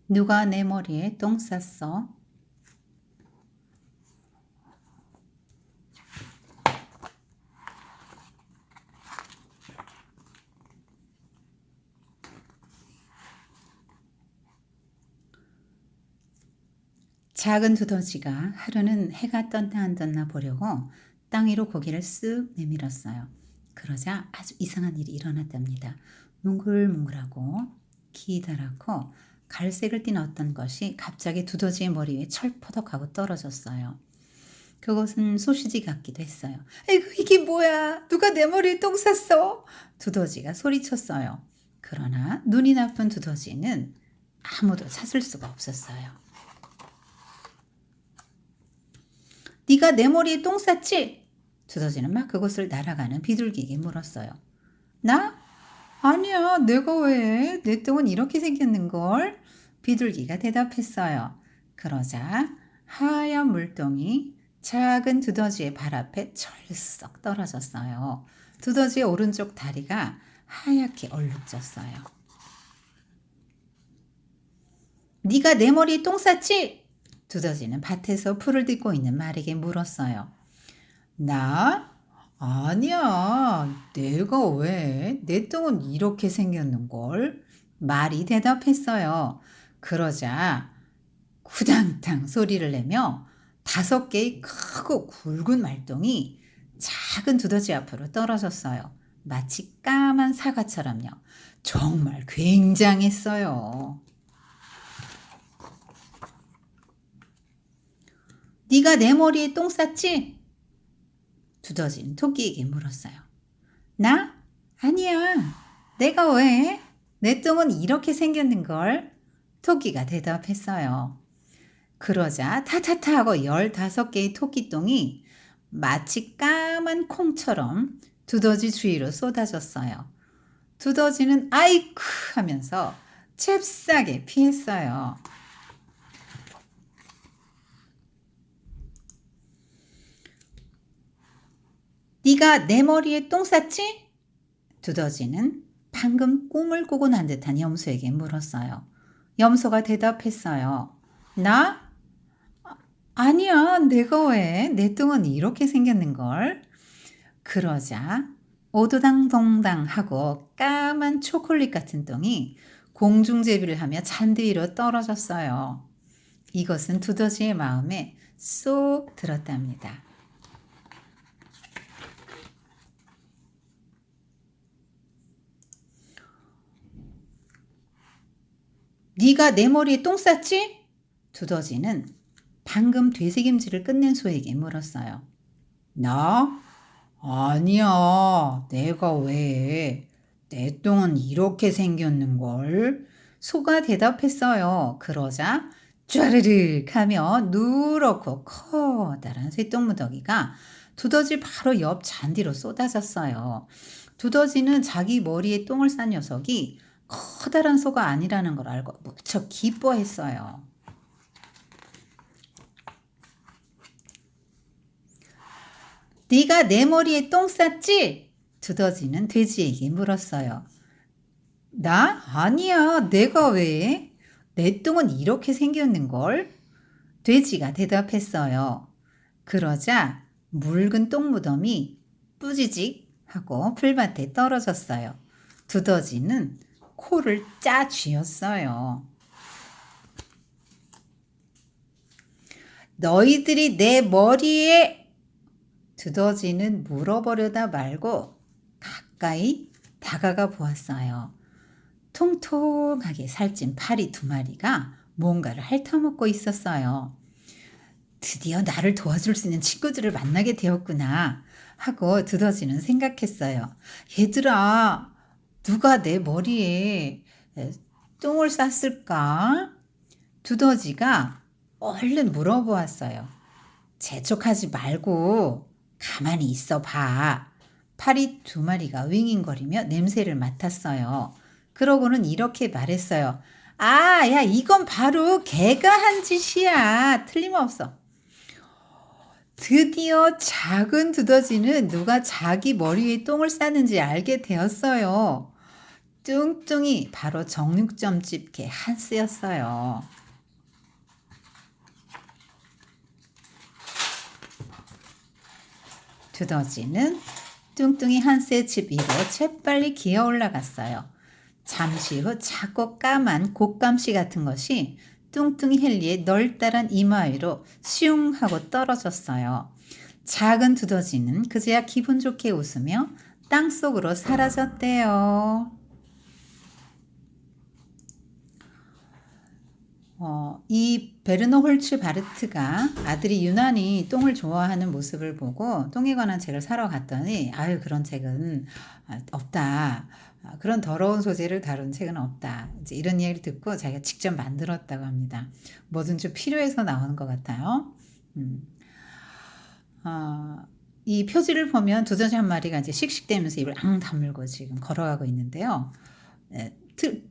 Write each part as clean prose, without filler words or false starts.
누가 내 머리에 똥 쌌어? 작은 두더지가 하루는 해가 떴나 안 떴나 보려고 땅 위로 고개를 쓱 내밀었어요. 그러자 아주 이상한 일이 일어났답니다. 뭉글뭉글하고 기다랗고 갈색을 띤 어떤 것이 갑자기 두더지의 머리 위에 철퍼덕하고 떨어졌어요. 그것은 소시지 같기도 했어요. 에이구, 이게 뭐야? 누가 내 머리에 똥 쌌어? 두더지가 소리쳤어요. 그러나 눈이 나쁜 두더지는 아무도 찾을 수가 없었어요. 네가 내 머리에 똥 쌌지? 두더지는 막 그곳을 날아가는 비둘기에게 물었어요. 나? 아니야, 내가 왜? 내 똥은 이렇게 생겼는걸? 비둘기가 대답했어요. 그러자 하얀 물똥이 작은 두더지의 발 앞에 철썩 떨어졌어요. 두더지의 오른쪽 다리가 하얗게 얼룩졌어요. 네가 내 머리에 똥 쌌지? 두더지는 밭에서 풀을 뜯고 있는 말에게 물었어요. 나? 아니야. 내가 왜? 내 똥은 이렇게 생겼는걸? 말이 대답했어요. 그러자 구당탕 소리를 내며 5개의 크고 굵은 말똥이 작은 두더지 앞으로 떨어졌어요. 마치 까만 사과처럼요. 정말 굉장했어요. 네가 내 머리에 똥 쌌지? 두더지는 토끼에게 물었어요. 나? 아니야. 내가 왜? 내 똥은 이렇게 생겼는걸? 토끼가 대답했어요. 그러자 타타타 하고 15개의 토끼똥이 마치 까만 콩처럼 두더지 주위로 쏟아졌어요. 두더지는 아이쿠 하면서 잽싸게 피했어요. 네가 내 머리에 똥 쌌지? 두더지는 방금 꿈을 꾸고 난 듯한 염소에게 물었어요. 염소가 대답했어요. 나? 아니야, 내가 왜? 내 똥은 이렇게 생겼는걸? 그러자 오도당동당 하고 까만 초콜릿 같은 똥이 공중제비를 하며 잔디 위로 떨어졌어요. 이것은 두더지의 마음에 쏙 들었답니다. 네가 내 머리에 똥 쌌지? 두더지는 방금 되새김질을 끝낸 소에게 물었어요. 나? 아니야. 내가 왜? 내 똥은 이렇게 생겼는걸? 소가 대답했어요. 그러자 쫘르륵 하며 누렇고 커다란 쇠똥무더기가 두더지 바로 옆 잔디로 쏟아졌어요. 두더지는 자기 머리에 똥을 싼 녀석이 커다란 소가 아니라는 걸 알고 무척 기뻐했어요. 네가 내 머리에 똥 쌌지? 두더지는 돼지에게 물었어요. 나? 아니야. 내가 왜? 내 똥은 이렇게 생겼는걸? 돼지가 대답했어요. 그러자 묽은 똥무덤이 뿌지직 하고 풀밭에 떨어졌어요. 두더지는 코를 짜 쥐었어요. 너희들이 내 머리에 두더지는 물어보려다 말고 가까이 다가가 보았어요. 통통하게 살찐 파리 2마리가 뭔가를 핥아먹고 있었어요. 드디어 나를 도와줄 수 있는 친구들을 만나게 되었구나 하고 두더지는 생각했어요. 얘들아, 누가 내 머리에 똥을 쌌을까? 두더지가 얼른 물어보았어요. 재촉하지 말고 가만히 있어 봐. 파리 2마리가 윙윙거리며 냄새를 맡았어요. 그러고는 이렇게 말했어요. 아, 야, 이건 바로 개가 한 짓이야. 틀림없어. 드디어 작은 두더지는 누가 자기 머리에 똥을 싸는지 알게 되었어요. 뚱뚱이 바로 정육점집 개 한스였어요. 두더지는 뚱뚱이 한스의 집 위로 재빨리 기어 올라갔어요. 잠시 후 작고 까만 곶감씨 같은 것이 뚱뚱이 헨리의 널따란 이마 위로 슝 하고 떨어졌어요. 작은 두더지는 그제야 기분 좋게 웃으며 땅속으로 사라졌대요. 이 베르너 홀츠 바르트가 아들이 유난히 똥을 좋아하는 모습을 보고 똥에 관한 책을 사러 갔더니 아유 그런 책은 없다. 그런 더러운 소재를 다룬 책은 없다. 이제 이런 이야기를 듣고 자기가 직접 만들었다고 합니다. 뭐든 좀 필요해서 나오는 것 같아요. 음. 이 표지를 보면 두더지 한 마리가 이제 씩씩대면서 입을 앙 다물고 지금 걸어가고 있는데요.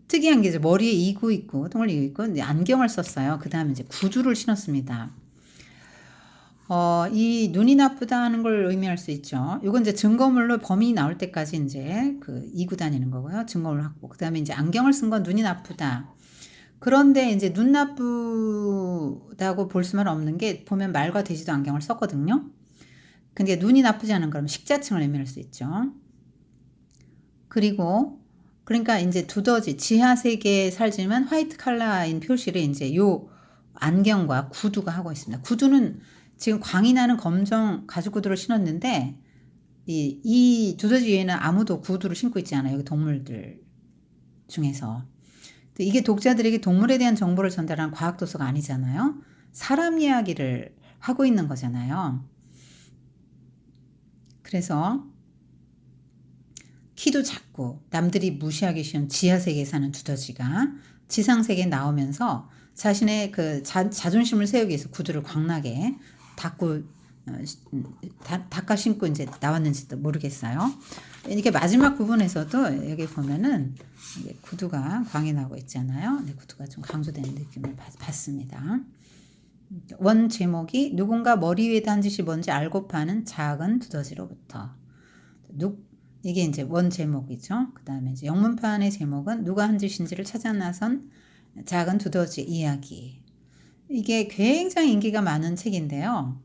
특이한 게 이제 머리에 이고 있고 똥을 이고 있고 이제 안경을 썼어요. 그 다음에 이제 구두를 신었습니다. 이 눈이 나쁘다는 걸 의미할 수 있죠. 이건 이제 증거물로 범인이 나올 때까지 이제 그 이고 다니는 거고요. 증거물 확보. 그 다음에 이제 안경을 쓴 건 눈이 나쁘다. 그런데 이제 눈 나쁘다고 볼 수만 없는 게 보면 말과 돼지도 안경을 썼거든요. 근데 눈이 나쁘지 않은 그러면 식자층을 의미할 수 있죠. 그리고 그러니까 이제 두더지 지하 세계에 살지만 화이트 칼라인 표시를 이제 요 안경과 구두가 하고 있습니다. 구두는 지금 광이 나는 검정 가죽 구두를 신었는데 이 두더지 위에는 아무도 구두를 신고 있지 않아요. 여기 동물들 중에서. 이게 독자들에게 동물에 대한 정보를 전달하는 과학 도서가 아니잖아요. 사람 이야기를 하고 있는 거잖아요. 그래서 키도 작고 남들이 무시하기 쉬운 지하세계에 사는 두더지가 지상세계에 나오면서 자신의 그 자존심을 세우기 위해서 구두를 광나게 닦아 신고 이제 나왔는지도 모르겠어요. 이렇게 마지막 부분에서도 여기 보면은 구두가 광이 나고 있잖아요. 구두가 좀 강조되는 느낌을 받습니다. 원 제목이 누군가 머리 위에 한 짓이 뭔지 알고 파는 작은 두더지로부터. 이게 이제 원 제목이죠. 그 다음에 이제 영문판의 제목은 누가 한 짓인지를 찾아 나선 작은 두더지 이야기. 이게 굉장히 인기가 많은 책인데요.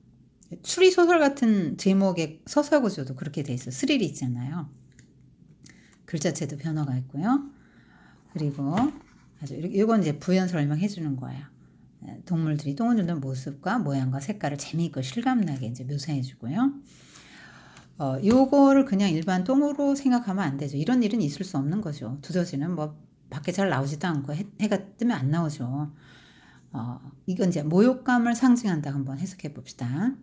추리소설 같은 제목의 서사 구조도 그렇게 돼 있어요. 스릴이 있잖아요. 글자체도 변화가 있고요. 그리고 이건 이제 부연 설명해 주는 거예요. 동물들이 똥을 누는 모습과 모양과 색깔을 재미있고 실감나게 이제 묘사해 주고요. 요거를 그냥 일반 똥으로 생각하면 안 되죠. 이런 일은 있을 수 없는 거죠. 두더지는 뭐 밖에 잘 나오지도 않고 해가 뜨면 안 나오죠. 이건 이제 모욕감을 상징한다 한번 해석해 봅시다.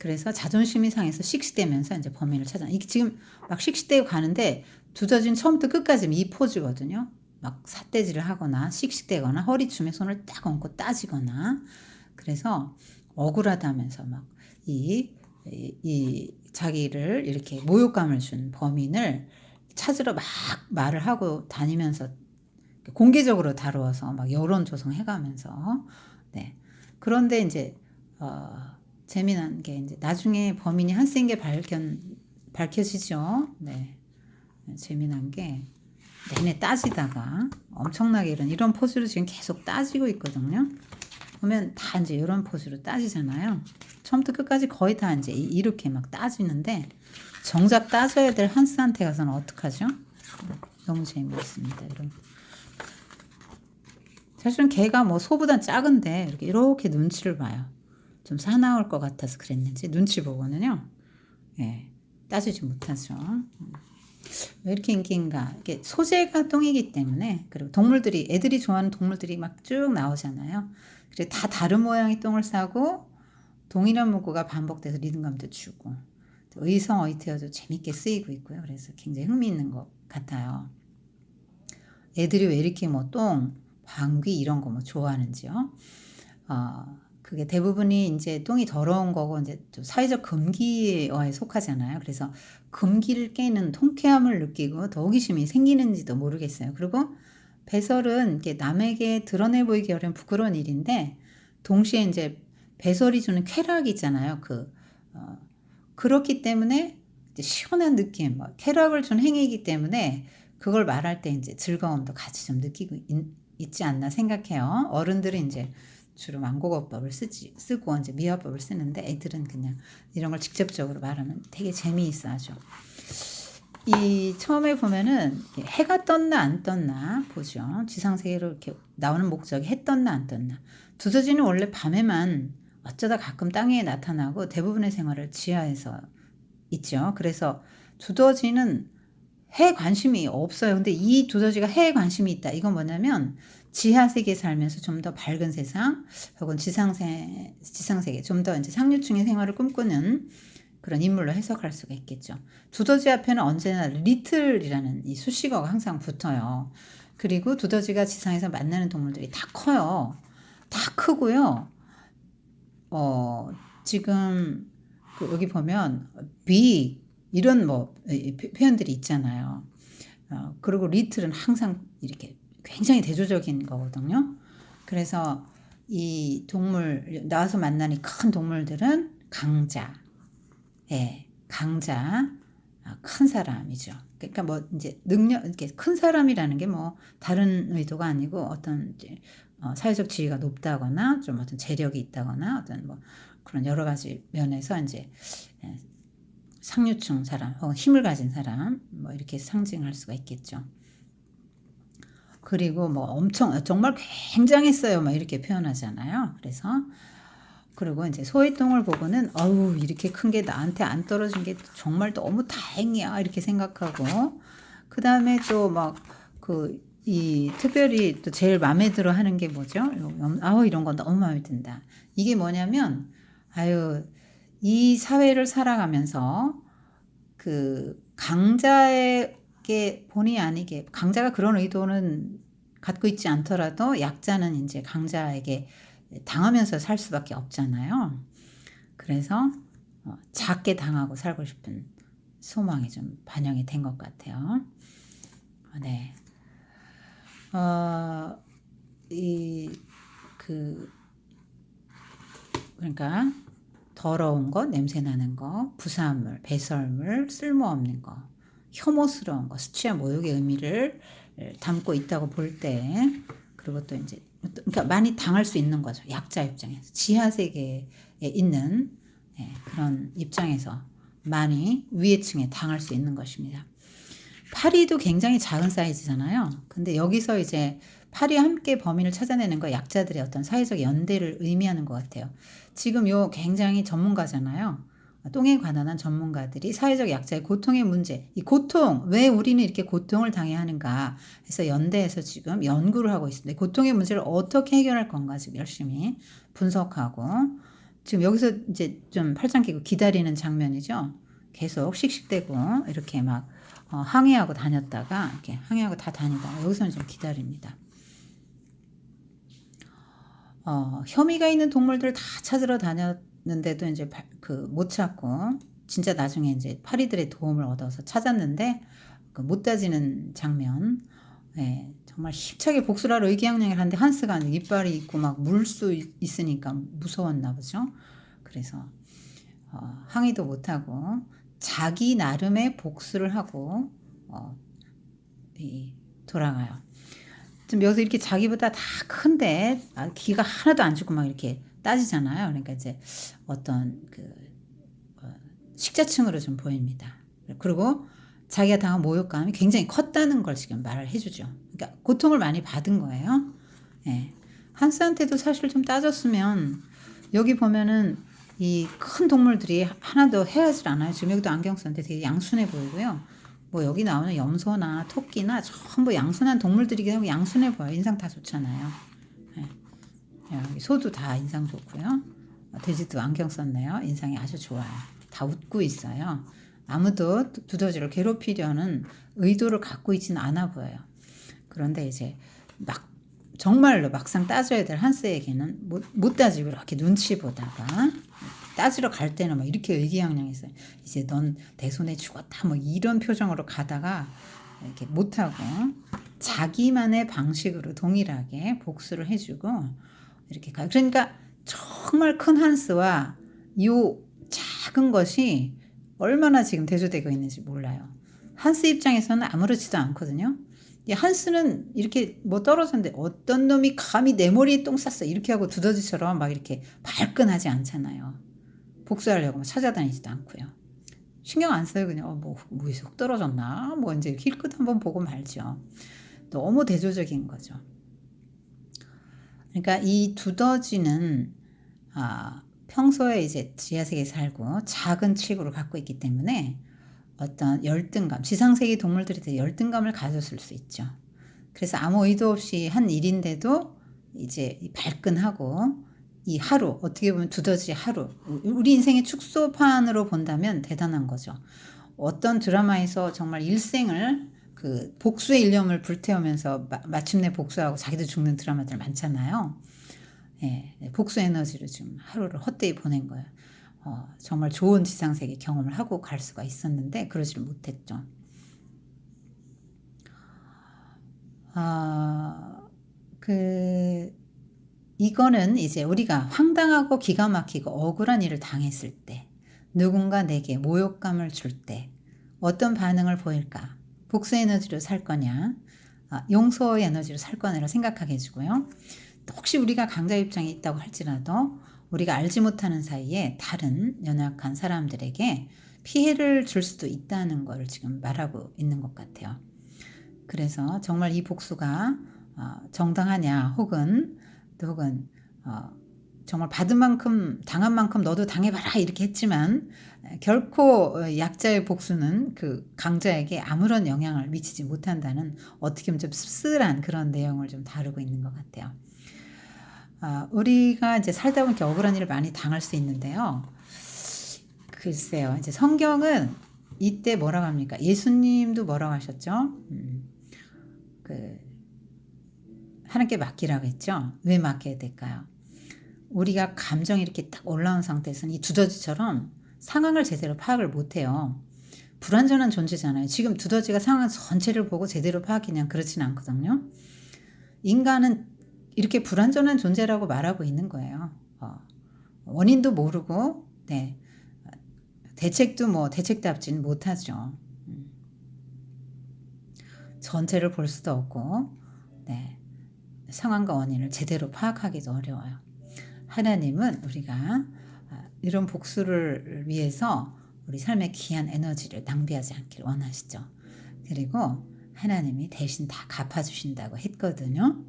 그래서 자존심이 상해서 씩씩대면서 이제 범인을 찾아. 이게 지금 막 씩씩대고 가는데 두더지는 처음부터 끝까지 이 포즈거든요. 막 삿대질을 하거나 씩씩대거나 허리춤에 손을 딱 얹고 따지거나 그래서 억울하다면서 막 이 자기를 이렇게 모욕감을 준 범인을 찾으러 막 말을 하고 다니면서 공개적으로 다루어서 막 여론 조성해가면서 네. 그런데 이제 재미난 게 이제 나중에 범인이 한스인 게 밝혀지죠. 네. 재미난 게 내내 따지다가 엄청나게 이런 포즈로 지금 계속 따지고 있거든요. 보면 다 이제 이런 포즈로 따지잖아요. 처음부터 끝까지 거의 다 이제 이렇게 막 따지는데 정작 따져야 될 한스한테 가서는 어떡하죠? 너무 재미있습니다. 사실은 걔가 뭐 소보다 작은데 이렇게 눈치를 봐요. 좀 사나울 것 같아서 그랬는지 눈치 보고는요. 예, 따지지 못하죠. 왜 이렇게 인기인가? 이게 소재가 똥이기 때문에 그리고 애들이 좋아하는 동물들이 막 쭉 나오잖아요. 그리고 다 다른 모양의 똥을 싸고 동일한 문구가 반복돼서 리듬감도 주고 의성어휘태어도 재밌게 쓰이고 있고요. 그래서 굉장히 흥미있는 것 같아요. 애들이 왜 이렇게 뭐 똥, 방귀 이런 거 뭐 좋아하는지요? 그게 대부분이 이제 똥이 더러운 거고 이제 좀 사회적 금기에 속하잖아요. 그래서 금기를 깨는 통쾌함을 느끼고 더 호기심이 생기는지도 모르겠어요. 그리고 배설은 이렇게 남에게 드러내 보이기 어려운 부끄러운 일인데 동시에 이제 배설이 주는 쾌락이 있잖아요. 그렇기 때문에 이제 시원한 느낌, 쾌락을 준 행위이기 때문에 그걸 말할 때 이제 즐거움도 같이 좀 느끼고 있지 않나 생각해요. 어른들은 이제 주로 완곡어법을 쓰고 이제 미화법을 쓰는데 애들은 그냥 이런 걸 직접적으로 말하면 되게 재미있어 하죠. 이 처음에 보면은 해가 떴나 안 떴나 보죠. 지상세계로 이렇게 나오는 목적이 해 떴나 안 떴나. 두더지는 원래 밤에만 어쩌다 가끔 땅 위에 나타나고 대부분의 생활을 지하에서 있죠. 그래서 두더지는 해에 관심이 없어요. 근데 이 두더지가 해에 관심이 있다. 이건 뭐냐면 지하 세계에 살면서 좀 더 밝은 세상 혹은 지상세계 좀 더 이제 상류층의 생활을 꿈꾸는 그런 인물로 해석할 수가 있겠죠. 두더지 앞에는 언제나 리틀이라는 이 수식어가 항상 붙어요. 그리고 두더지가 지상에서 만나는 동물들이 다 커요. 다 크고요. 지금 여기 보면 big 이런 뭐 표현들이 있잖아요. 그리고 리틀은 항상 이렇게 굉장히 대조적인 거거든요. 그래서 이 동물 나와서 만나는 큰 동물들은 강자, 강자, 큰 사람이죠. 그러니까 뭐 이제 능력 이렇게 큰 사람이라는 게 뭐 다른 의도가 아니고 어떤 이제 사회적 지위가 높다거나 좀 어떤 재력이 있다거나 어떤 뭐 그런 여러 가지 면에서 이제 상류층 사람 혹은 힘을 가진 사람 뭐 이렇게 상징할 수가 있겠죠. 그리고 뭐 엄청 정말 굉장했어요. 막 이렇게 표현하잖아요. 그래서 그리고 이제 소희똥을 보고는 어우 이렇게 큰 게 나한테 안 떨어진 게 정말 너무 다행이야 이렇게 생각하고 그 다음에 또 막 이 특별히 또 제일 마음에 들어 하는 게 뭐죠? 아우 이런 건 너무 마음에 든다. 이게 뭐냐면 아유 이 사회를 살아가면서 그 강자에게 본의 아니게 강자가 그런 의도는 갖고 있지 않더라도 약자는 이제 강자에게 당하면서 살 수밖에 없잖아요. 그래서 작게 당하고 살고 싶은 소망이 좀 반영이 된 것 같아요. 네. 그러니까 더러운 거, 냄새 나는 거, 부산물, 배설물, 쓸모없는 거, 혐오스러운 거, 수치와 모욕의 의미를 담고 있다고 볼 때, 그리고 또 이제 그러니까 많이 당할 수 있는 거죠. 약자 입장에서 지하 세계에 있는 그런 입장에서 많이 위의 층에 당할 수 있는 것입니다. 파리도 굉장히 작은 사이즈잖아요. 근데 여기서 이제 파리와 함께 범인을 찾아내는 거 약자들의 어떤 사회적 연대를 의미하는 것 같아요. 지금 요 굉장히 전문가잖아요. 똥에 관한 전문가들이 사회적 약자의 고통의 문제, 이 고통, 왜 우리는 이렇게 고통을 당해야 하는가 해서 연대해서 지금 연구를 하고 있습니다. 고통의 문제를 어떻게 해결할 건가 지금 열심히 분석하고 지금 여기서 이제 좀 팔짱 끼고 기다리는 장면이죠. 계속 씩씩대고 이렇게 막 항해하고 다녔다가 이렇게 항해하고 다 다니다가 여기서는 좀 기다립니다. 혐의가 있는 동물들 다 찾으러 다녔는데도 이제 못 찾고 진짜 나중에 이제 파리들의 도움을 얻어서 찾았는데 못 따지는 장면. 정말 힘차게 복수를 하러 의기양양을 하는데 한스가 이빨이 있고 막 물 수 있으니까 무서웠나 보죠. 그래서 항의도 못하고 자기 나름의 복수를 하고 돌아가요. 좀 여기서 이렇게 자기보다 다 큰데 기가 하나도 안 죽고 막 이렇게 따지잖아요. 그러니까 이제 어떤 식자층으로 좀 보입니다. 그리고 자기가 당한 모욕감이 굉장히 컸다는 걸 지금 말을 해주죠. 그러니까 고통을 많이 받은 거예요. 한스한테도 사실 좀 따졌으면 여기 보면은 이 큰 동물들이 하나도 헤어질 않아요. 지금 여기도 안경 썼는데 되게 양순해 보이고요. 뭐 여기 나오는 염소나 토끼나 전부 양순한 동물들이긴 하고 양순해 보여요. 인상 다 좋잖아요. 여기 소도 다 인상 좋고요. 돼지도 안경 썼네요. 인상이 아주 좋아요. 다 웃고 있어요. 아무도 두더지를 괴롭히려는 의도를 갖고 있지는 않아 보여요. 그런데 이제 정말로 막상 따져야 될 한스에게는 못 따지고 이렇게 눈치 보다가 따지러 갈 때는 막 이렇게 의기양양해서 이제 넌 내 손에 죽었다 뭐 이런 표정으로 가다가 이렇게 못하고 자기만의 방식으로 동일하게 복수를 해주고 이렇게 가. 그러니까 정말 큰 한스와 이 작은 것이 얼마나 지금 대조되고 있는지 몰라요. 한스 입장에서는 아무렇지도 않거든요. 이 한스는 이렇게 뭐 떨어졌는데 어떤 놈이 감히 내 머리에 똥 쌌어 이렇게 하고 두더지처럼 막 이렇게 발끈하지 않잖아요. 복수하려고 막 찾아다니지도 않고요. 신경 안 써요. 그냥 뭐 뭐에서 흙 떨어졌나 뭐 이제 힐끗 한번 보고 말죠. 너무 대조적인 거죠. 그러니까 이 두더지는 평소에 이제 지하세계에 살고 작은 칙으로 갖고 있기 때문에 어떤 열등감, 지상세계 동물들이 되게 열등감을 가졌을 수 있죠. 그래서 아무 의도 없이 한 일인데도 이제 발끈하고 이 하루, 어떻게 보면 두더지 하루, 우리 인생의 축소판으로 본다면 대단한 거죠. 어떤 드라마에서 정말 일생을 그 복수의 일념을 불태우면서 마침내 복수하고 자기도 죽는 드라마들 많잖아요. 예, 복수 에너지로 지금 하루를 헛되이 보낸 거예요. 정말 좋은 지상세계 경험을 하고 갈 수가 있었는데 그러지를 못했죠. 이거는 이제 우리가 황당하고 기가 막히고 억울한 일을 당했을 때, 누군가 내게 모욕감을 줄 때 어떤 반응을 보일까? 복수 에너지로 살 거냐? 용서의 에너지로 살 거냐를 생각하게 해주고요. 또 혹시 우리가 강자 입장에 있다고 할지라도 우리가 알지 못하는 사이에 다른 연약한 사람들에게 피해를 줄 수도 있다는 걸 지금 말하고 있는 것 같아요. 그래서 정말 이 복수가 정당하냐 혹은 정말 받은 만큼 당한 만큼 너도 당해봐라 이렇게 했지만 결코 약자의 복수는 그 강자에게 아무런 영향을 미치지 못한다는 어떻게 보면 좀 씁쓸한 그런 내용을 좀 다루고 있는 것 같아요. 우리가 이제 살다 보면 이렇게 억울한 일을 많이 당할 수 있는데요. 글쎄요, 이제 성경은 이때 뭐라고 합니까? 예수님도 뭐라고 하셨죠? 하나님께 맡기라고 했죠. 왜 맡겨야 될까요? 우리가 감정이 이렇게 딱 올라온 상태에서는 이 두더지처럼 상황을 제대로 파악을 못해요. 불완전한 존재잖아요. 지금 두더지가 상황 전체를 보고 제대로 파악하냐 그렇진 않거든요. 인간은 이렇게 불완전한 존재라고 말하고 있는 거예요. 원인도 모르고 대책도 뭐 대책답지는 못하죠. 전체를 볼 수도 없고 상황과 원인을 제대로 파악하기도 어려워요. 하나님은 우리가 이런 복수를 위해서 우리 삶의 귀한 에너지를 낭비하지 않기를 원하시죠. 그리고 하나님이 대신 다 갚아주신다고 했거든요.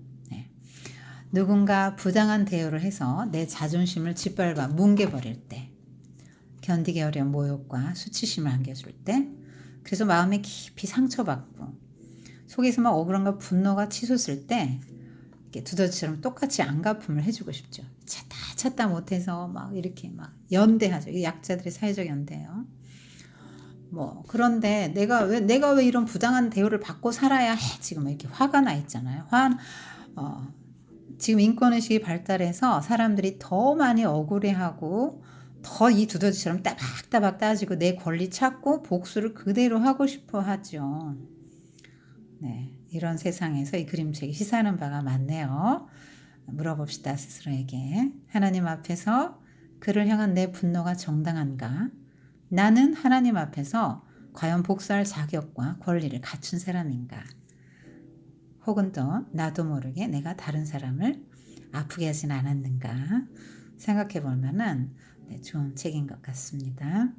누군가 부당한 대우를 해서 내 자존심을 짓밟아 뭉개버릴 때, 견디기 어려운 모욕과 수치심을 안겨줄 때, 그래서 마음에 깊이 상처받고 속에서 막 억울함과 분노가 치솟을 때 두더지처럼 똑같이 안갚음을 해주고 싶죠. 찾다 못해서 막 이렇게 막 연대하죠. 약자들의 사회적 연대예요. 그런데 내가 왜 이런 부당한 대우를 받고 살아야 해? 지금 이렇게 화가 나 있잖아요. 지금 인권의식이 발달해서 사람들이 더 많이 억울해하고 더 이 두더지처럼 따박따박 따지고 내 권리 찾고 복수를 그대로 하고 싶어 하죠. 이런 세상에서 이 그림책이 시사하는 바가 많네요. 물어봅시다, 스스로에게. 하나님 앞에서 그를 향한 내 분노가 정당한가? 나는 하나님 앞에서 과연 복수할 자격과 권리를 갖춘 사람인가? 혹은 또 나도 모르게 내가 다른 사람을 아프게 하진 않았는가? 생각해 볼 만한 좋은 책인 것 같습니다.